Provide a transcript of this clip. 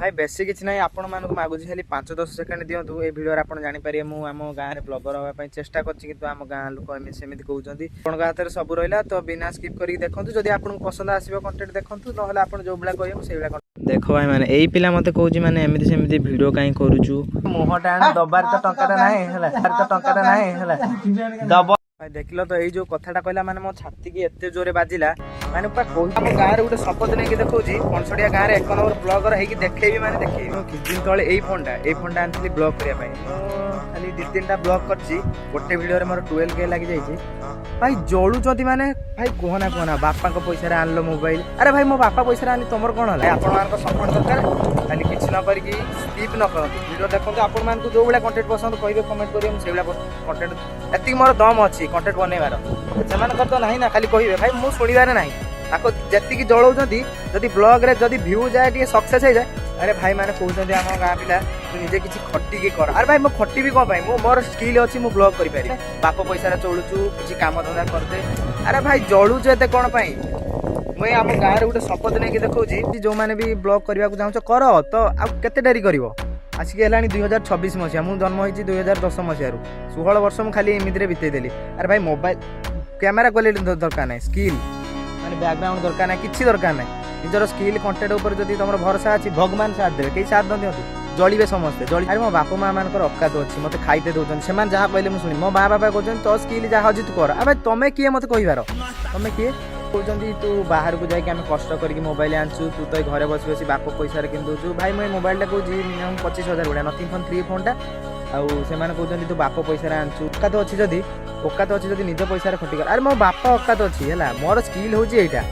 भाई बेसी किसी ना आपण मानक मागुची खाली 5-10 सेकंड दिंतु ए भिडियो आपण जानि पारे मु आम गाँव में ब्लॉगर होगा चेष्टा कर आम गाँव लोक सेमती कहते आपन हाथ में सब रहा तो बिना स्किप करके देखो जदि आपको पसंद आसो कंटेंट देखो ना आप जो भाया कहूँ से भाया देख भाई मैंने यही पिला मत कौन मैंने एमती सेमती भिडियो कहीं करुचु मुहटा आने दबार तो टंका ना दब देख लो तो ये जो कथाटा कहला माने मो छाती की एते जोरे बाजिला माने पूरा कोई हम गाँव रे गोटे शपथ नहीं देखौची पंचड़िया गाँव रे 1 नंबर ब्लॉगर है कि देखेबी माने देखेबी किछ दिन तळे एई फोनटा आनथली ब्लॉग करिया पई खाली 2-3टा ब्लॉग करची गोटे वीडियो रे मोर 12K लागि जाईची भाई जळू जदी माने भाई कोहना बापा को पैसा रे आनलो मोबाइल अरे भाई मो बापा पैसा रे आनी तमर कोन हला आपण मान को सपोर्ट दरकार खाली किछ न करी स्किप न करंतु वीडियो देखंतु आपण मान को जो बला कंटेंट पसंद कहिबे कमेंट करियो से बला कंटेंट एति मोर दम अछि कंटेंट बनैबार सेमान तो नहीं ना खाली कहिबे भाई मु सुनिबारे नहीं ताको जति जलौचंती जदि ब्लॉग रे जदि व्यू जाए टी सक्सेस हो जाए अरे भाई माने कहउचंती हम गाँ पिला तू निजे किछि खट्टी के कर अरे भाई मो खट्टी भी कोन भाई मो मोर स्किल अछि मु ब्लॉग करि पारि बाप पैसा रे चलुचु किछि काम धंदा करते अरे भाई जळू जेते कोन भाई मुई आम गाँव रे गोटे शपथ नहीं देखौची जो माने भी ब्लॉग करबा को चाहछ कर तो आ केते डेरी करिवो आसिक है 2026 मसीहा मुझे जन्म होती 2010 मसीह 16 वर्ष मुझे खाली एमती बीते देली अरे भाई मोबाइल कैमेरा क्वालिटी दरकार ना स्किल माने बैकग्राउंड दरकार ना किसी दरकार ना निजर स्किल कंटेंट ऊपर जब तुम भरोसा अच्छी भगवान साथ देवे कई साथ न दिखाँ जलिए समस्ते जलि अरे मो बापा माँ मान औकात अच्छी मत खाइते दौरान से जहाँ कहले मुझे मो माँ बापा कहते तो स्किल जहाँ अच्छी तू कर अरे तुम्हें किए मत कहार तुम्हें किए कहते तू बाहर को जाकि आम कष्ट करके मोबाइल आनचु तू तो घरे बस बस बाप पैसा किनुचु भाई मुझे मोबाइल कहूँ मिनिमम 25,000 गुड़ा नथिंग फोन 3 फोनटा आउ से कहते तू बाप पैसा आनचु औकात अच्छी जदि निज पैसा खटिकर अरे मो बापा औकात अच्छी है मोर स्किल हूँ यहाँ